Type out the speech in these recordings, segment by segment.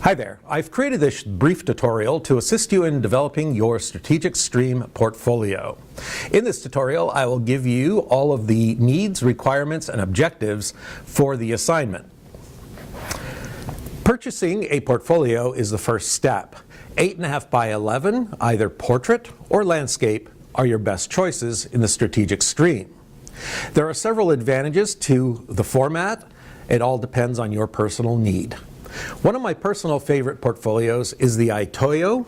Hi there. I've created this brief tutorial to assist you in developing your strategic stream portfolio. In this tutorial, I will give you all of the needs, requirements, and objectives for the assignment. Purchasing a portfolio is the first step. 8.5 by 11, either portrait or landscape, are your best choices in the strategic stream. There are several advantages to the format. It all depends on your personal need. One of my personal favorite portfolios is the Itoyo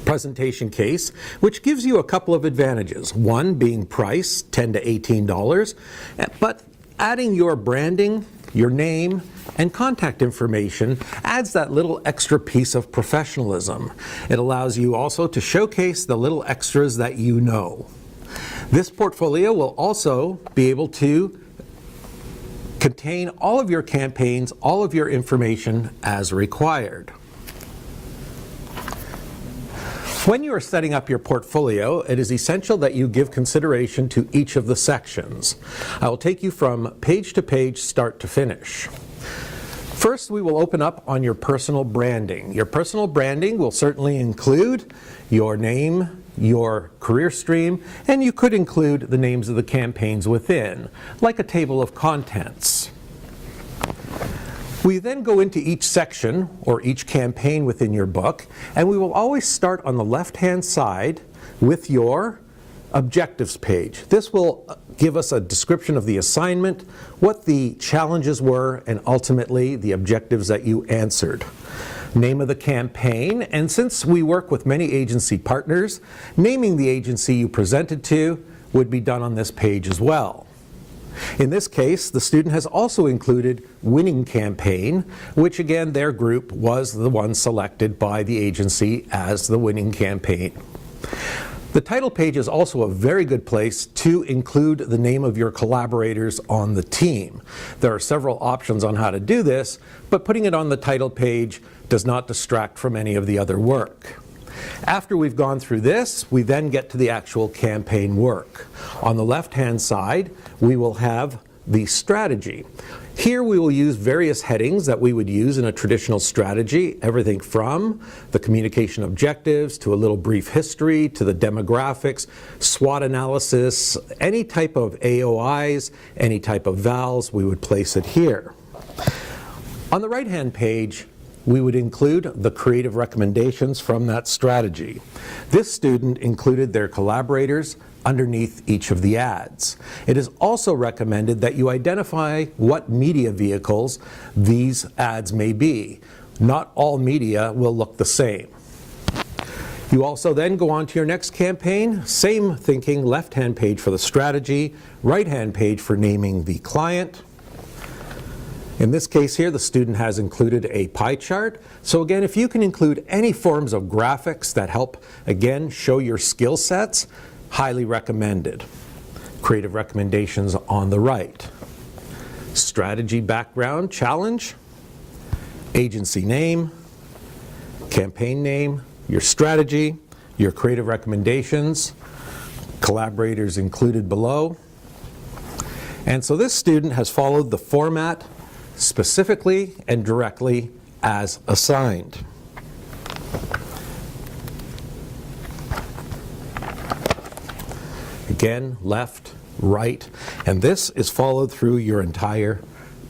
presentation case, which gives you a couple of advantages. One being price, $10 to $18, but adding your branding, your name, and contact information adds that little extra piece of professionalism. It allows you also to showcase the little extras that you know. This portfolio will also be able to contain all of your campaigns, all of your information as required. When you are setting up your portfolio, it is essential that you give consideration to each of the sections. I will take you from page to page, start to finish. First, we will open up on your personal branding. Your personal branding will certainly include your name, your career stream, and you could include the names of the campaigns within, like a table of contents. We then go into each section or each campaign within your book, and we will always start on the left-hand side with your objectives page. This will give us a description of the assignment, what the challenges were, and ultimately the objectives that you answered. Name of the campaign, and since we work with many agency partners, naming the agency you presented to would be done on this page as well. In this case, the student has also included winning campaign, which again their group was the one selected by the agency as the winning campaign. The title page is also a very good place to include the name of your collaborators on the team. There are several options on how to do this, but putting it on the title page does not distract from any of the other work. After we've gone through this, we then get to the actual campaign work. On the left-hand side, we will have the strategy. Here we will use various headings that we would use in a traditional strategy, everything from the communication objectives to a little brief history to the demographics, SWOT analysis, any type of AOIs, any type of vals, we would place it here. On the right-hand page, we would include the creative recommendations from that strategy. This student included their collaborators underneath each of the ads. It is also recommended that you identify what media vehicles these ads may be. Not all media will look the same. You also then go on to your next campaign, same thinking, left-hand page for the strategy, right-hand page for naming the client. In this case here, the student has included a pie chart. So again, if you can include any forms of graphics that help, again, show your skill sets, highly recommended. Creative recommendations on the right. Strategy background challenge, agency name, campaign name, your strategy, your creative recommendations, collaborators included below. And so this student has followed the format specifically and directly as assigned. Again, left, right, and this is followed through your entire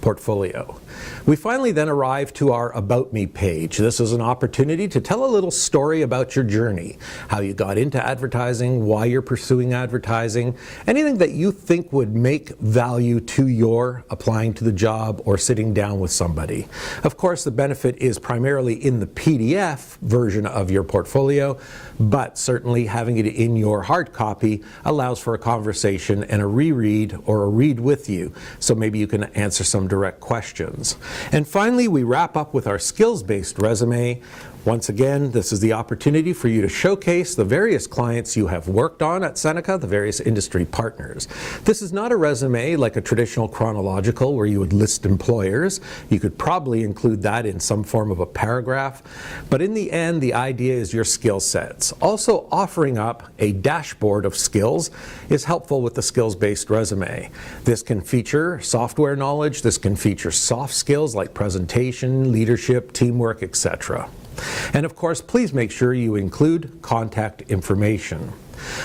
portfolio. We finally then arrive to our About Me page. This is an opportunity to tell a little story about your journey, how you got into advertising, why you're pursuing advertising, anything that you think would make value to your applying to the job or sitting down with somebody. Of course, the benefit is primarily in the PDF version of your portfolio, but certainly having it in your hard copy allows for a conversation and a reread or a read with you, so maybe you can answer some direct questions. And finally, we wrap up with our skills-based resume. Once again, this is the opportunity for you to showcase the various clients you have worked on at Seneca, the various industry partners. This is not a resume like a traditional chronological where you would list employers. You could probably include that in some form of a paragraph. But in the end, the idea is your skill sets. Also, offering up a dashboard of skills is helpful with the skills-based resume. This can feature software knowledge. This can feature soft skills like presentation, leadership, teamwork, etc. And of course, please make sure you include contact information.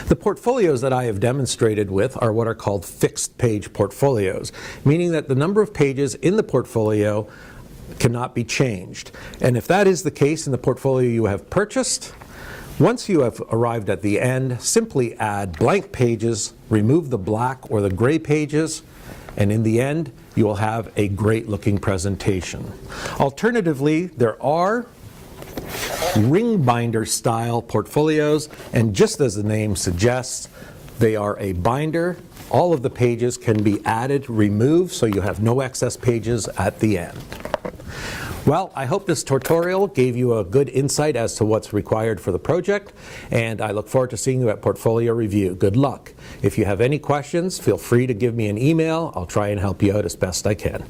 The portfolios that I have demonstrated with are what are called fixed page portfolios, meaning that the number of pages in the portfolio cannot be changed. And if that is the case in the portfolio you have purchased, once you have arrived at the end, simply add blank pages, remove the black or the gray pages, and in the end, you will have a great looking presentation. Alternatively, there are ring binder style portfolios, and just as the name suggests, they are a binder. All of the pages can be added, removed, so you have no excess pages at the end. Well, I hope this tutorial gave you a good insight as to what's required for the project, and I look forward to seeing you at Portfolio Review. Good luck. If you have any questions, feel free to give me an email. I'll try and help you out as best I can.